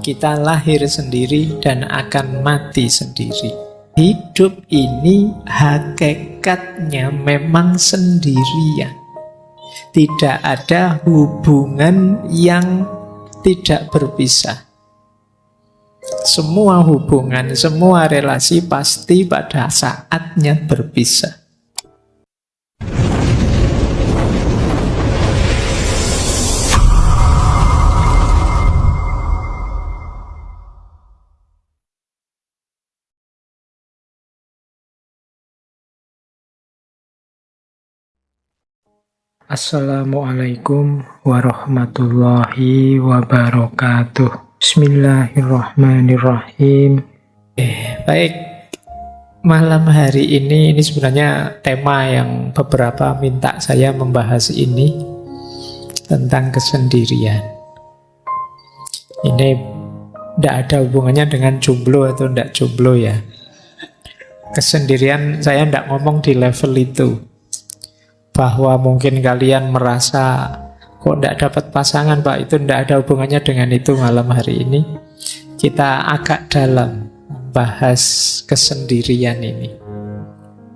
Kita lahir sendiri dan akan mati sendiri. Hidup ini hakikatnya memang sendirian. Tidak ada hubungan yang tidak berpisah. Semua hubungan, semua relasi pasti pada saatnya berpisah. Assalamualaikum warahmatullahi wabarakatuh. Bismillahirrahmanirrahim. Baik, malam hari ini sebenarnya tema yang beberapa minta saya membahas ini tentang kesendirian. Ini tidak ada hubungannya dengan jomblo atau tidak jomblo ya. Kesendirian saya tidak ngomong di level itu. Bahwa mungkin kalian merasa kok tidak dapat pasangan Pak, itu tidak ada hubungannya dengan itu. Malam hari ini kita agak dalam membahas kesendirian ini.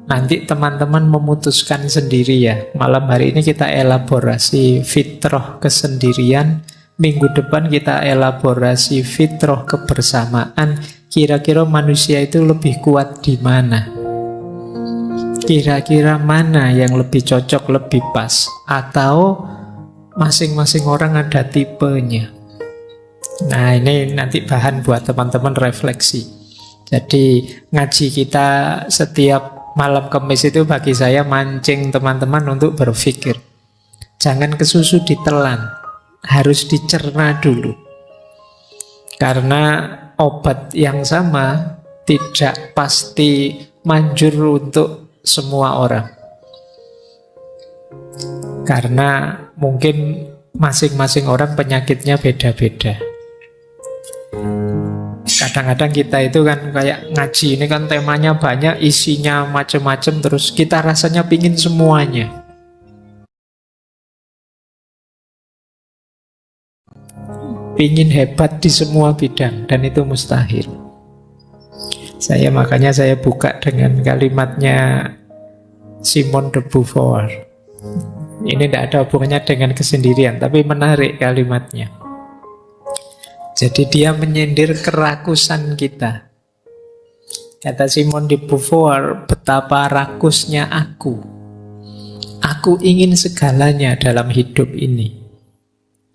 Nanti teman-teman memutuskan sendiri ya. Malam hari ini kita elaborasi fitrah kesendirian. Minggu depan kita elaborasi fitrah kebersamaan. Kira-kira manusia itu lebih kuat di mana? Kira-kira mana yang lebih cocok, lebih pas? Atau masing-masing orang ada tipenya? Nah, ini nanti bahan buat teman-teman refleksi. Jadi ngaji kita setiap malam Kamis itu bagi saya mancing teman-teman untuk berpikir. Jangan kesusu ditelan, harus dicerna dulu. Karena obat yang sama tidak pasti manjur untuk semua orang. Karena mungkin masing-masing orang penyakitnya beda-beda. Kadang-kadang kita itu kan kayak ngaji ini kan temanya banyak, isinya macam-macam, terus kita rasanya pingin semuanya. Pingin hebat di semua bidang, dan itu mustahil. Makanya saya buka dengan kalimatnya Simone de Beauvoir. Ini tidak ada hubungannya dengan kesendirian, tapi menarik kalimatnya. Jadi dia menyindir kerakusan kita. Kata Simone de Beauvoir, betapa rakusnya aku. Aku ingin segalanya dalam hidup ini.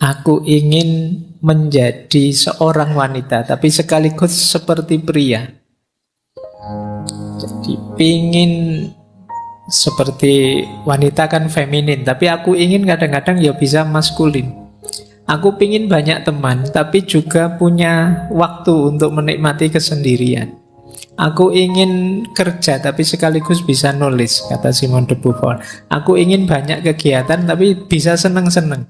Aku ingin menjadi seorang wanita, tapi sekaligus seperti pria. Jadi pingin seperti wanita kan feminin, tapi aku ingin kadang-kadang ya bisa maskulin. Aku pingin banyak teman, tapi juga punya waktu untuk menikmati kesendirian. Aku ingin kerja, tapi sekaligus bisa nulis, kata Simone de Beauvoir. Aku ingin banyak kegiatan, tapi bisa seneng-seneng.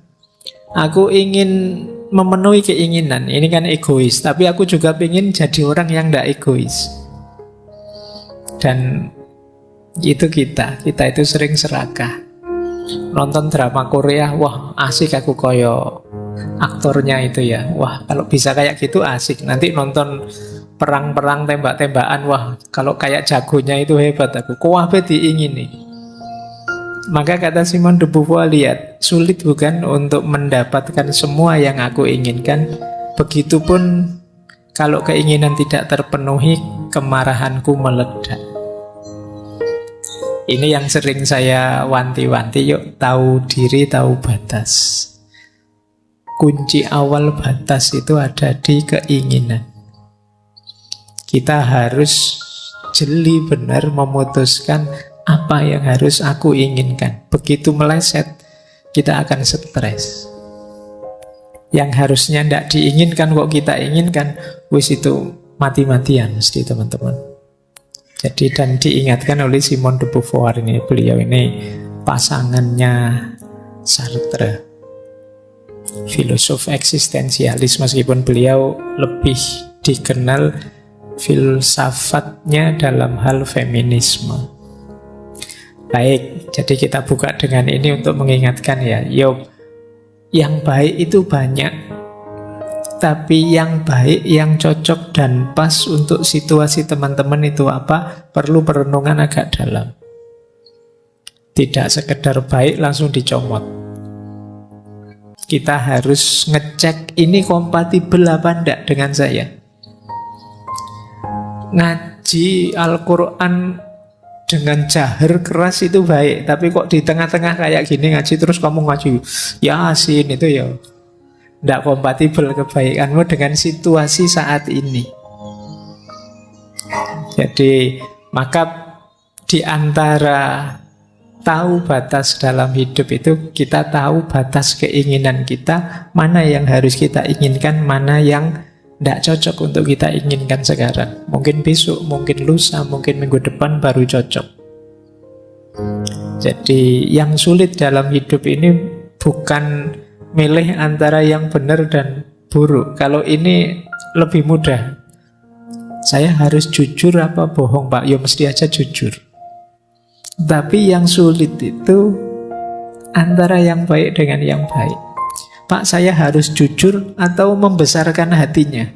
Aku ingin memenuhi keinginan, ini kan egois, tapi aku juga pingin jadi orang yang tidak egois. Dan itu kita itu sering serakah. Nonton drama Korea, wah asik aku koyo aktornya itu ya. Wah kalau bisa kayak gitu asik. Nanti nonton perang-perang tembak-tembakan, wah kalau kayak jagonya itu hebat aku. Kuwabe diingini. Maka kata Simone de Beauvoir, lihat, sulit bukan untuk mendapatkan semua yang aku inginkan. Begitupun kalau keinginan tidak terpenuhi, kemarahanku meledak. Ini yang sering saya wanti-wanti, yuk tahu diri, tahu batas. Kunci awal batas itu ada di keinginan. Kita harus jeli benar memutuskan apa yang harus aku inginkan. Begitu meleset, kita akan stres. Yang harusnya tidak diinginkan kok kita inginkan, wis itu mati-matian mesti teman-teman. Jadi dan diingatkan oleh Simone de Beauvoir ini, beliau ini pasangannya Sartre, filosof eksistensialis, meskipun beliau lebih dikenal filsafatnya dalam hal feminisme. Baik, jadi kita buka dengan ini untuk mengingatkan ya, yang baik itu banyak, Tapi yang baik, yang cocok dan pas untuk situasi teman-teman itu apa? Perlu perenungan agak dalam. Tidak sekedar baik langsung dicomot. Kita harus ngecek ini kompatibel apa enggak dengan saya. Ngaji Al-Quran dengan jahar keras itu baik, tapi kok di tengah-tengah kayak gini ngaji terus kamu ngaji Yasin, itu ya tidak kompatibel kebaikanmu dengan situasi saat ini. Jadi maka di antara tahu batas dalam hidup itu, kita tahu batas keinginan kita, mana yang harus kita inginkan, mana yang tidak cocok untuk kita inginkan sekarang. Mungkin besok, mungkin lusa, mungkin minggu depan baru cocok. Jadi yang sulit dalam hidup ini bukan milih antara yang benar dan buruk. Kalau ini lebih mudah. Saya harus jujur apa bohong, Pak? Ya mesti aja jujur. Tapi yang sulit itu antara yang baik dengan yang baik. Pak, saya harus jujur atau membesarkan hatinya?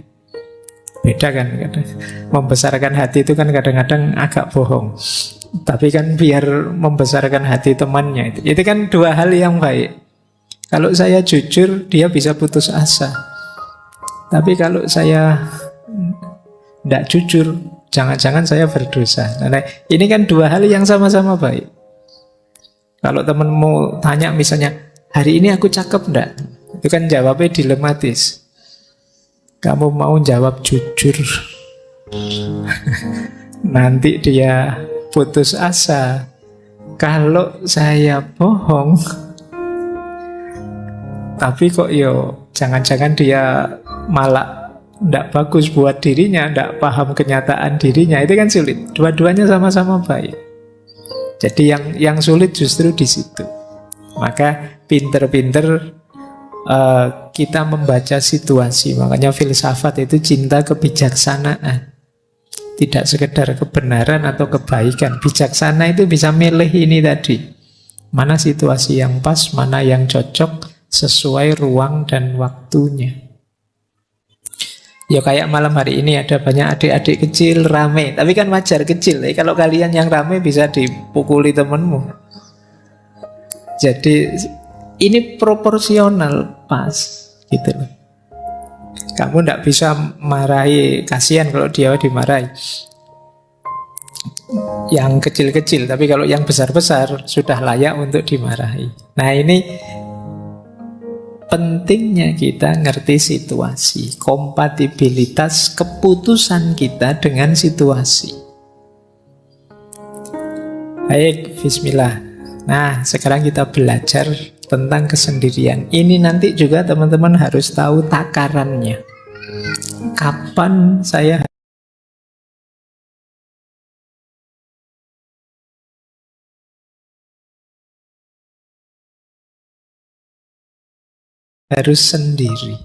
Beda kan? Membesarkan hati itu kan kadang-kadang agak bohong. Tapi kan biar membesarkan hati temannya. Itu kan dua hal yang baik. Kalau saya jujur, dia bisa putus asa. Tapi kalau saya tidak jujur, jangan-jangan saya berdosa. Nah, ini kan dua hal yang sama-sama baik. Kalau temanmu tanya misalnya, hari ini aku cakep enggak? Itu kan jawabnya dilematis. Kamu mau jawab jujur, nanti dia putus asa. Kalau saya bohong, tapi kok jangan-jangan dia malah tidak bagus buat dirinya, tidak paham kenyataan dirinya, itu kan sulit. Dua-duanya sama-sama baik. Jadi yang sulit justru di situ. Maka pinter-pinter kita membaca situasi. Makanya filsafat itu cinta kebijaksanaan, tidak sekedar kebenaran atau kebaikan. Bijaksana itu bisa milih ini tadi, mana situasi yang pas, mana yang cocok sesuai ruang dan waktunya. Ya kayak malam hari ini ada banyak adik-adik kecil rame, tapi kan wajar kecil. Kalau kalian yang rame bisa dipukuli temenmu. Jadi ini proporsional, pas gitu loh. Kamu tidak bisa marahi, kasihan kalau dia dimarahi yang kecil-kecil, tapi kalau yang besar-besar sudah layak untuk dimarahi. Nah ini pentingnya kita ngerti situasi, kompatibilitas keputusan kita dengan situasi. Baik, bismillah. Nah, sekarang kita belajar tentang kesendirian. Ini nanti juga teman-teman harus tahu takarannya. Kapan saya harus sendiri?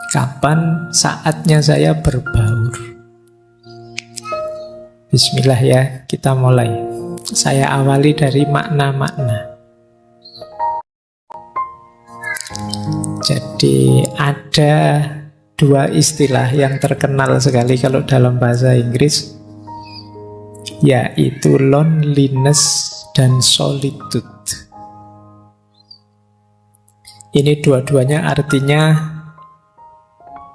Kapan saatnya saya berbaur? Bismillah ya, kita mulai. Saya awali dari makna-makna. Jadi ada dua istilah yang terkenal sekali kalau dalam bahasa Inggris, yaitu loneliness dan solitude. Ini dua-duanya artinya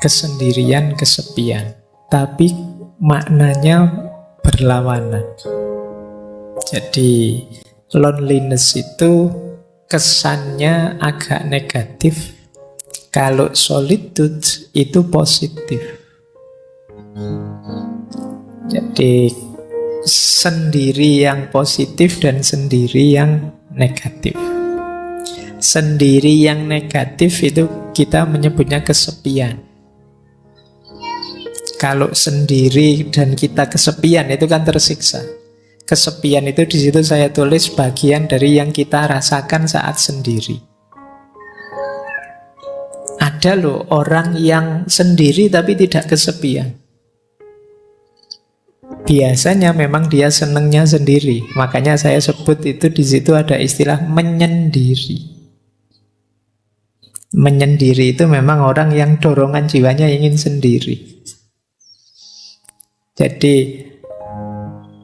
kesendirian, kesepian, tapi maknanya berlawanan. Jadi loneliness itu kesannya agak negatif, kalau solitude itu positif. Jadi sendiri yang positif dan sendiri yang negatif. Sendiri yang negatif itu kita menyebutnya kesepian. Kalau sendiri dan kita kesepian itu kan tersiksa. Kesepian itu di situ saya tulis bagian dari yang kita rasakan saat sendiri. Ada loh orang yang sendiri tapi tidak kesepian. Biasanya memang dia senengnya sendiri. Makanya saya sebut itu di situ ada istilah menyendiri. Menyendiri itu memang orang yang dorongan jiwanya ingin sendiri. Jadi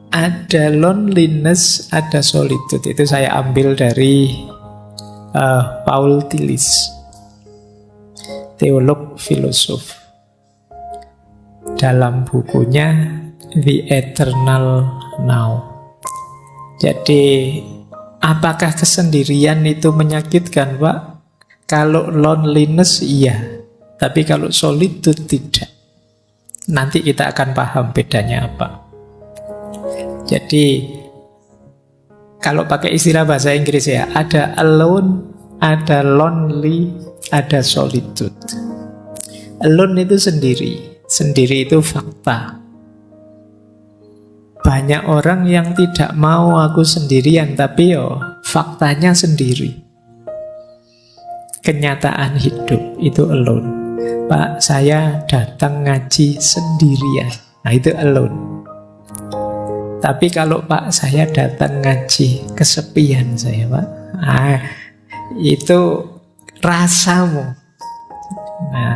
ada loneliness, ada solitude. Itu saya ambil dari Paul Tillich, teolog filosof. Dalam bukunya The Eternal Now. Jadi apakah kesendirian itu menyakitkan, Pak? Kalau loneliness iya, tapi kalau solitude tidak. Nanti kita akan paham bedanya apa. Jadi kalau pakai istilah bahasa Inggris ya, ada alone, ada lonely, ada solitude. Alone itu sendiri. Sendiri itu fakta. Banyak orang yang tidak mau aku sendirian, tapi faktanya sendiri. Kenyataan hidup itu alone. Pak, saya datang ngaji sendirian. Nah, itu alone. Tapi kalau Pak, saya datang ngaji kesepian saya, Pak. Itu rasamu. Nah,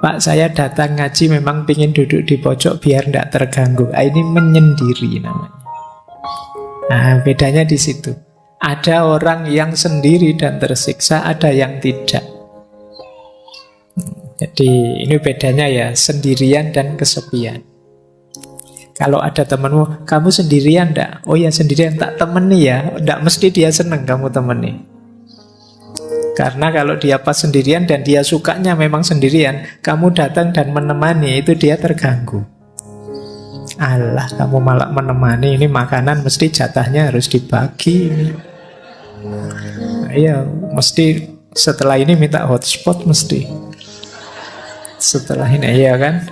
Pak, saya datang ngaji memang ingin duduk di pojok biar tidak terganggu. Ini menyendiri namanya. Nah, bedanya di situ. Ada orang yang sendiri dan tersiksa, ada yang tidak. Jadi ini bedanya ya, sendirian dan kesepian. Kalau ada temanmu, kamu sendirian enggak? Oh ya sendirian, tak temeni ya. Enggak mesti dia senang kamu temeni. Karena kalau dia pas sendirian dan dia sukanya memang sendirian, kamu datang dan menemani, itu dia terganggu. Alah, kamu malah menemani, ini makanan mesti jatahnya harus dibagi. Iya, mesti setelah ini minta hotspot mesti. Setelah ini, iya kan?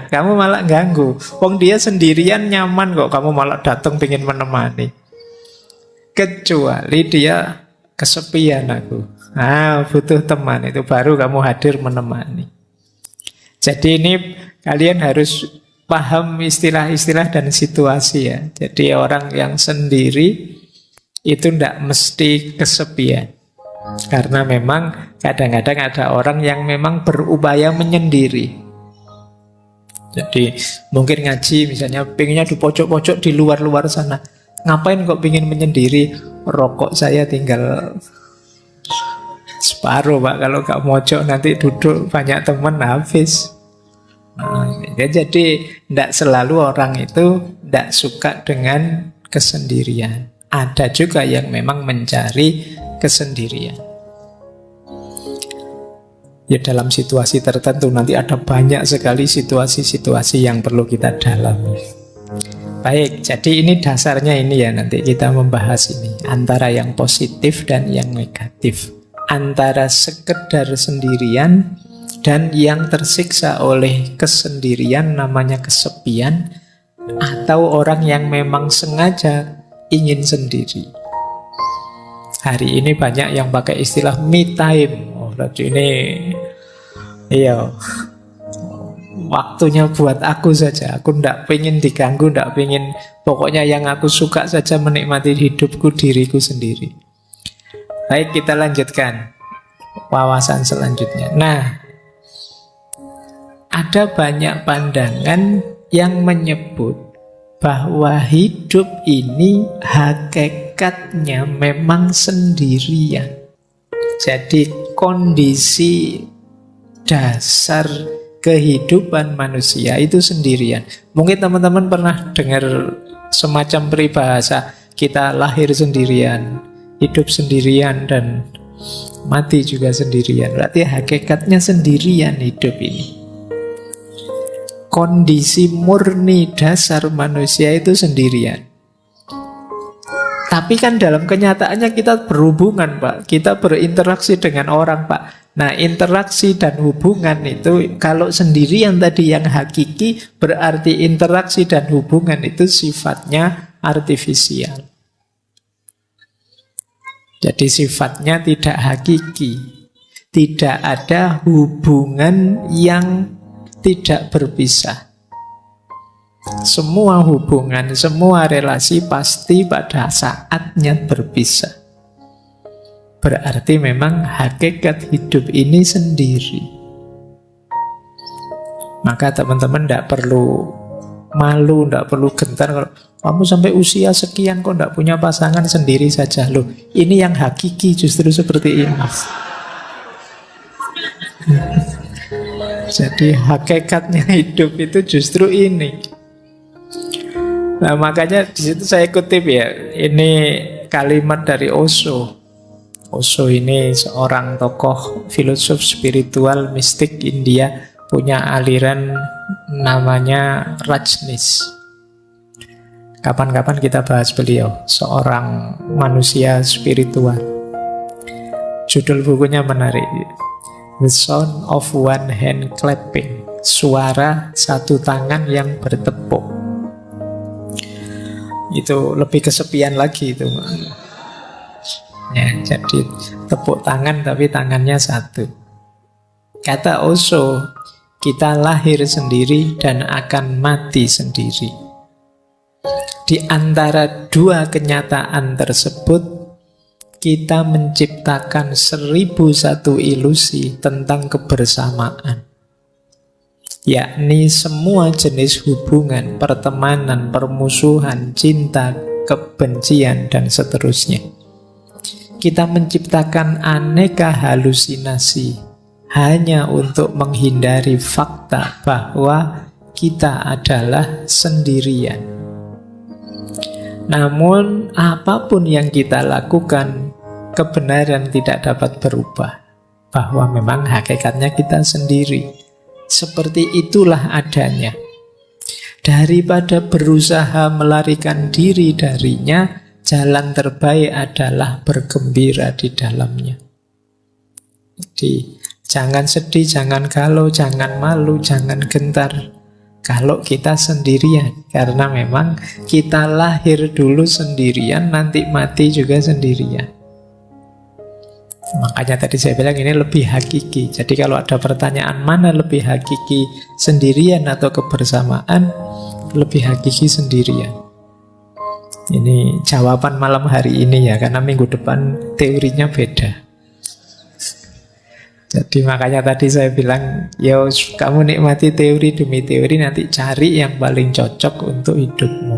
Kamu malah ganggu. Wong dia sendirian nyaman kok, kamu malah datang pengen menemani. Kecuali dia kesepian aku. Butuh teman, itu baru kamu hadir menemani. Jadi ini kalian harus paham istilah-istilah dan situasi ya. Jadi orang yang sendiri itu tidak mesti kesepian. Karena memang kadang-kadang ada orang yang memang berupaya menyendiri. Jadi mungkin ngaji misalnya pengennya di pojok-pojok di luar-luar sana. Ngapain kok pengen menyendiri? Rokok saya tinggal separuh, Pak. Kalau gak mojok nanti duduk banyak teman habis. Jadi tidak selalu orang itu tidak suka dengan kesendirian. Ada juga yang memang mencari kesendirian. Ya dalam situasi tertentu nanti ada banyak sekali situasi-situasi yang perlu kita dalami. Baik, jadi ini dasarnya ini ya, nanti kita membahas ini antara yang positif dan yang negatif, antara sekedar sendirian dan yang tersiksa oleh kesendirian namanya kesepian, atau orang yang memang sengaja ingin sendiri. Hari ini banyak yang pakai istilah me time. Berarti ini waktunya buat aku saja. Aku tidak pengen diganggu, tidak pengen. Pokoknya yang aku suka saja menikmati hidupku, diriku sendiri. Baik, kita lanjutkan wawasan selanjutnya. Nah, ada banyak pandangan yang menyebut bahwa hidup ini hakikatnya memang sendirian. Jadi kondisi dasar kehidupan manusia itu sendirian. Mungkin teman-teman pernah dengar semacam peribahasa, kita lahir sendirian, hidup sendirian, dan mati juga sendirian. Berarti hakikatnya sendirian hidup ini. Kondisi murni dasar manusia itu sendirian. Tapi kan dalam kenyataannya kita berhubungan, Pak. Kita berinteraksi dengan orang, Pak. Nah, interaksi dan hubungan itu kalau sendirian tadi yang hakiki, berarti interaksi dan hubungan itu sifatnya artifisial. Jadi sifatnya tidak hakiki. Tidak ada hubungan yang tidak berpisah. Semua hubungan, semua relasi pasti pada saatnya berpisah. berarti memang hakikat hidup ini sendiri. Maka teman-teman tidak perlu malu, tidak perlu gentar kalau kamu sampai usia sekian kok tidak punya pasangan, sendiri saja. Loh, ini yang hakiki justru seperti ini. Jadi hakikatnya hidup itu justru ini. Nah, makanya di situ saya kutip ya, ini kalimat dari Osho. Osho ini seorang tokoh filosof spiritual mistik India, punya aliran namanya Rajneesh. Kapan-kapan kita bahas beliau, seorang manusia spiritual. Judul bukunya menarik, The Sound of One Hand Clapping, suara satu tangan yang bertepuk. Itu lebih kesepian lagi itu. Ya, jadi tepuk tangan tapi tangannya satu. Kata Osho, kita lahir sendiri dan akan mati sendiri. Di antara dua kenyataan tersebut, kita menciptakan 1001 ilusi tentang kebersamaan. Yakni semua jenis hubungan, pertemanan, permusuhan, cinta, kebencian, dan seterusnya. Kita menciptakan aneka halusinasi hanya untuk menghindari fakta bahwa kita adalah sendirian. Namun, apapun yang kita lakukan, kebenaran tidak dapat berubah. Bahwa memang hakikatnya kita sendiri. Seperti itulah adanya. Daripada berusaha melarikan diri darinya, jalan terbaik adalah bergembira di dalamnya. Jadi, jangan sedih, jangan galau, jangan malu, jangan gentar kalau kita sendirian. Karena memang kita lahir dulu sendirian, nanti mati juga sendirian. Makanya tadi saya bilang ini lebih hakiki. Jadi kalau ada pertanyaan mana lebih hakiki, sendirian atau kebersamaan, lebih hakiki sendirian. Ini jawaban malam hari ini ya, karena minggu depan teorinya beda. Jadi makanya tadi saya bilang, ya kamu nikmati teori demi teori, nanti cari yang paling cocok untuk hidupmu.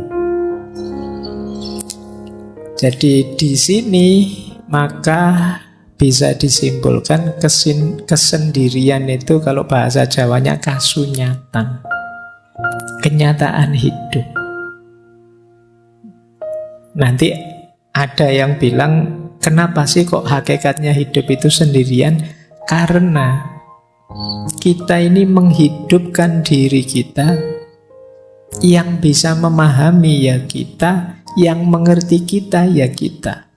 Jadi di sini maka bisa disimpulkan kesendirian itu kalau bahasa Jawanya kasunyatan, kenyataan hidup. Nanti ada yang bilang, kenapa sih kok hakikatnya hidup itu sendirian? Karena kita ini menghidupkan diri kita, yang bisa memahami ya kita, yang mengerti kita ya kita.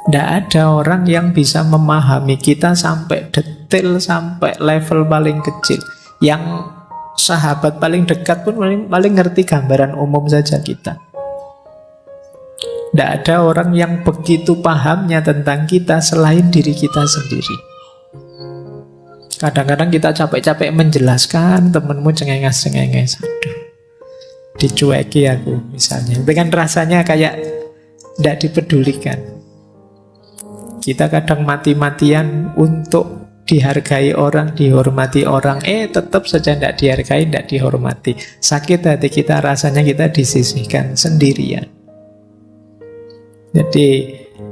Tidak ada orang yang bisa memahami kita sampai detail, sampai level paling kecil. Yang sahabat paling dekat pun paling ngerti gambaran umum saja kita. Tidak ada orang yang begitu pahamnya tentang kita selain diri kita sendiri. Kadang-kadang kita capek-capek menjelaskan, temenmu cengenges-cengenges, aduh, dicueki aku misalnya. Dengan rasanya kayak tidak dipedulikan. Kita kadang mati-matian untuk dihargai orang, dihormati orang, tetap saja tidak dihargai, tidak dihormati. Sakit hati kita, rasanya kita disisihkan sendirian. Jadi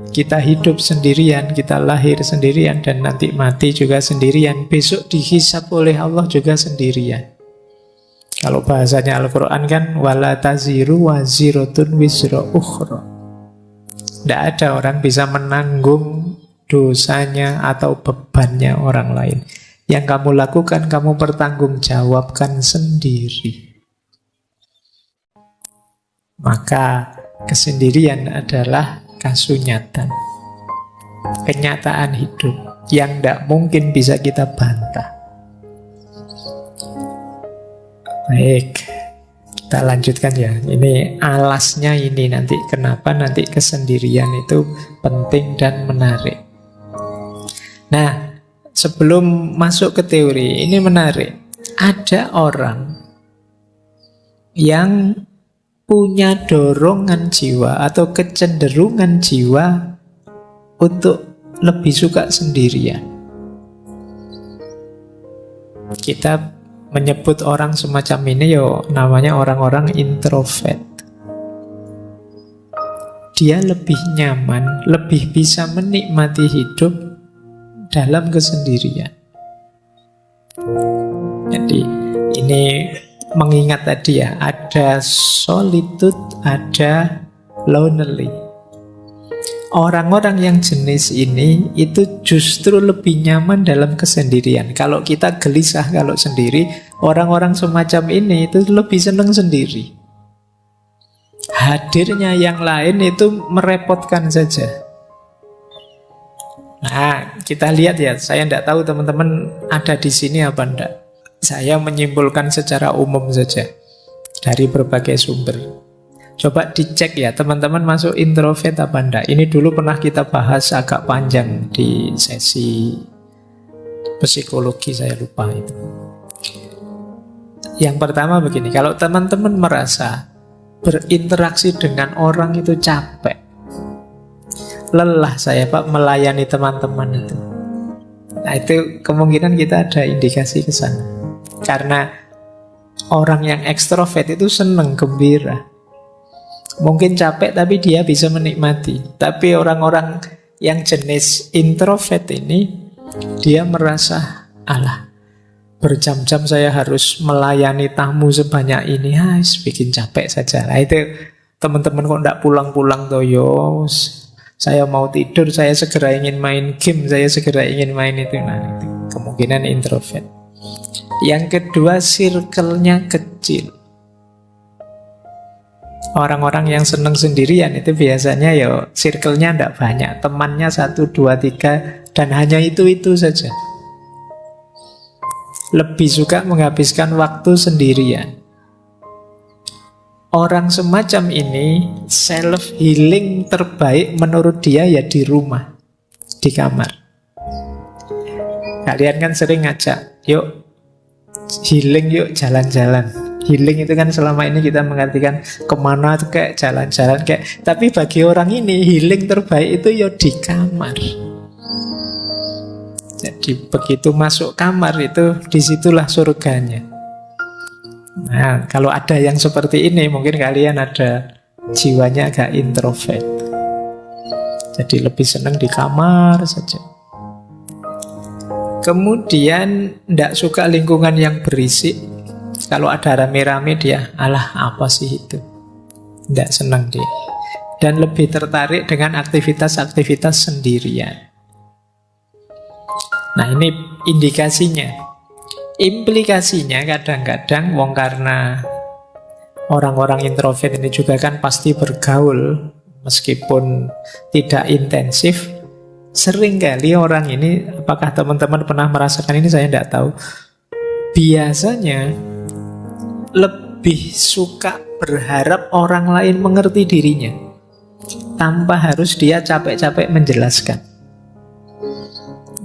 kita hidup sendirian, kita lahir sendirian, dan nanti mati juga sendirian. Besok dihisab oleh Allah juga sendirian. Kalau bahasanya Al-Quran kan, wala taziru waziratun wizra ukhra. Tidak ada orang bisa menanggung dosanya atau bebannya orang lain. Yang kamu lakukan, kamu pertanggungjawabkan sendiri. Maka kesendirian adalah kasunyatan, kenyataan hidup yang tidak mungkin bisa kita bantah. Baik, kita lanjutkan ya. Ini alasnya ini nanti, kenapa nanti kesendirian itu penting dan menarik. Nah, sebelum masuk ke teori, ini menarik. Ada orang yang punya dorongan jiwa atau kecenderungan jiwa untuk lebih suka sendirian. Kita menyebut orang semacam ini namanya orang-orang introvert. Dia lebih nyaman, lebih bisa menikmati hidup dalam kesendirian. Jadi ini mengingat tadi ya, ada solitude, ada lonely. Orang-orang yang jenis ini itu justru lebih nyaman dalam kesendirian. Kalau kita gelisah kalau sendiri, orang-orang semacam ini itu lebih senang sendiri. Hadirnya yang lain itu merepotkan saja. Nah, kita lihat ya, saya tidak tahu teman-teman ada di sini apa enggak. Saya menyimpulkan secara umum saja dari berbagai sumber. Coba dicek ya, teman-teman masuk introvert apa enggak. Ini dulu pernah kita bahas agak panjang di sesi psikologi, saya lupa itu. Yang pertama begini, kalau teman-teman merasa berinteraksi dengan orang itu capek, lelah saya Pak melayani teman-teman itu, nah itu kemungkinan kita ada indikasi ke sana. Karena orang yang ekstrovert itu senang, gembira. Mungkin capek tapi dia bisa menikmati. Tapi orang-orang yang jenis introvert ini, dia merasa, alah, berjam-jam saya harus melayani tamu sebanyak ini, bikin capek saja. Nah itu teman-teman kok enggak pulang-pulang toyo, saya mau tidur, saya segera ingin main game, saya segera ingin main itu. Nah itu kemungkinan introvert. Yang kedua, circle-nya kecil. Orang-orang yang senang sendirian itu biasanya circle-nya tidak banyak, temannya 1, 2, 3, dan hanya itu-itu saja. Lebih suka menghabiskan waktu sendirian. Orang semacam ini self-healing terbaik menurut dia ya di rumah, di kamar. Kalian kan sering ngajak, yuk healing, yuk jalan-jalan. Healing itu kan selama ini kita mengartikan kemana tuh kayak jalan-jalan kayak. Tapi bagi orang ini healing terbaik itu di kamar. Jadi begitu masuk kamar itu disitulah surganya. Nah kalau ada yang seperti ini mungkin kalian ada jiwanya agak introvert. Jadi lebih senang di kamar saja. Kemudian tidak suka lingkungan yang berisik. Kalau ada rame-rame dia, alah apa sih itu? Tidak senang dia. Dan lebih tertarik dengan aktivitas-aktivitas sendirian. Nah ini indikasinya. Implikasinya kadang-kadang karena orang-orang introvert ini juga kan pasti bergaul meskipun tidak intensif. Seringkali orang ini, apakah teman-teman pernah merasakan ini, saya tidak tahu, biasanya lebih suka berharap orang lain mengerti dirinya tanpa harus dia capek-capek menjelaskan.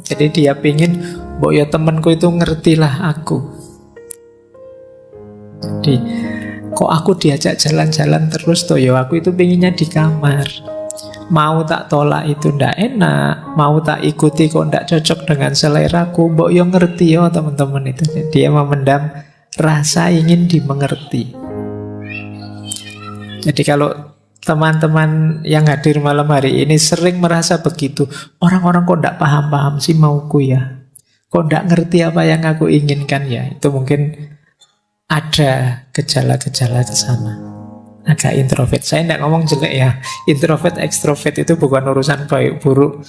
Jadi dia pingin, temanku itu ngertilah aku. Jadi kok aku diajak jalan-jalan terus aku itu pinginnya di kamar. Mau tak tolak itu ndak enak, mau tak ikuti kok ndak cocok dengan seleraku. Ngerti teman-teman itu. Dia memendam rasa ingin dimengerti. Jadi kalau teman-teman yang hadir malam hari ini sering merasa begitu, orang-orang kok ndak paham-paham sih mauku ya, kok ndak ngerti apa yang aku inginkan ya, itu mungkin ada gejala-gejala ke sana. Agak introvert. Saya tidak ngomong jelek ya. Introvert, ekstrovert itu bukan urusan baik buruk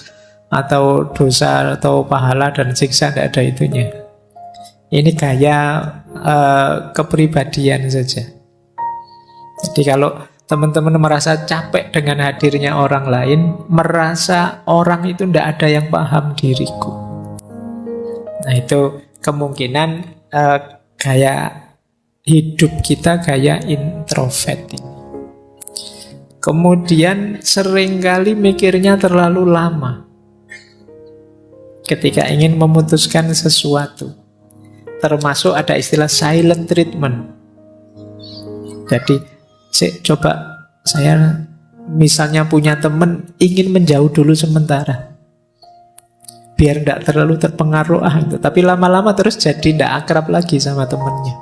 atau dosa atau pahala dan siksa, tidak ada itunya. Ini gaya kepribadian saja. Jadi kalau teman-teman merasa capek dengan hadirnya orang lain, merasa orang itu tidak ada yang paham diriku, nah itu kemungkinan gaya hidup kita gaya introvert ini. Kemudian seringkali mikirnya terlalu lama ketika ingin memutuskan sesuatu. Termasuk ada istilah silent treatment. Jadi coba saya misalnya punya teman ingin menjauh dulu sementara. biar tidak terlalu terpengaruh gitu. Tapi lama-lama terus jadi tidak akrab lagi sama temennya.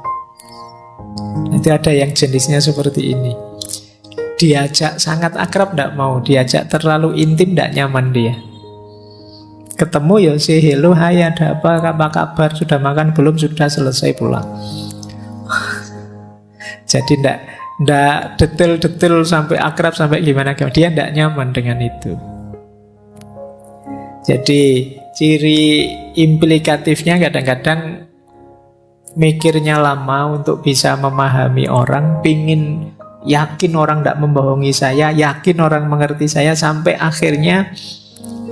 Nanti ada yang jenisnya seperti ini. Diajak sangat akrab tidak mau, diajak terlalu intim tidak nyaman dia. Ketemu ya say hello, hai ada apa kabar, sudah makan belum, sudah selesai pulang. Jadi ndak detail-detail sampai akrab sampai gimana. Dia tidak nyaman dengan itu. Jadi ciri implikatifnya kadang-kadang mikirnya lama untuk bisa memahami orang, pingin yakin orang tidak membohongi saya, yakin orang mengerti saya, sampai akhirnya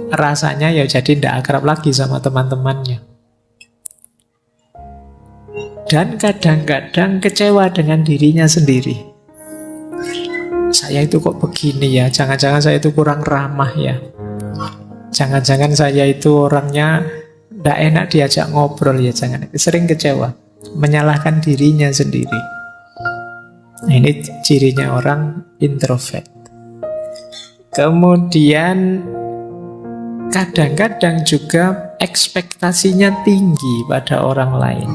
rasanya ya jadi tidak akrab lagi sama teman-temannya. Dan kadang-kadang kecewa dengan dirinya sendiri. Saya itu kok begini ya, jangan-jangan saya itu kurang ramah ya. Jangan-jangan saya itu orangnya tidak enak diajak ngobrol ya, jangan. Sering kecewa, menyalahkan dirinya sendiri. Nah, ini cirinya orang introvert. Kemudian kadang-kadang juga ekspektasinya tinggi pada orang lain.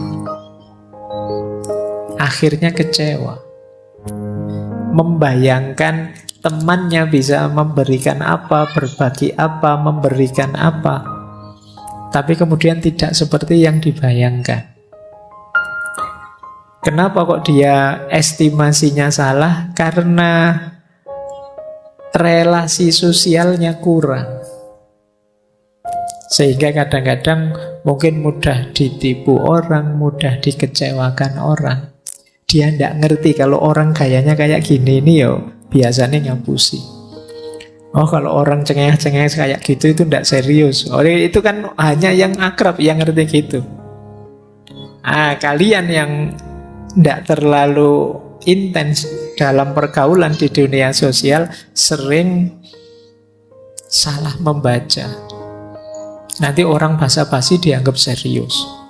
Akhirnya kecewa. Membayangkan temannya bisa memberikan apa, berbagi apa, memberikan apa, tapi kemudian tidak seperti yang dibayangkan. Kenapa kok dia estimasinya salah? Karena relasi sosialnya kurang. Sehingga kadang-kadang mungkin mudah ditipu orang, mudah dikecewakan orang. Dia tidak ngerti kalau orang gayanya kayak gini ini ya biasanya ngapusi. Oh, kalau orang cengeng-cengeng kayak gitu itu tidak serius. Oh, itu kan hanya yang akrab yang ngerti gitu. Kalian yang tidak terlalu intens dalam pergaulan di dunia sosial sering salah membaca. Nanti orang basa-basi dianggap serius.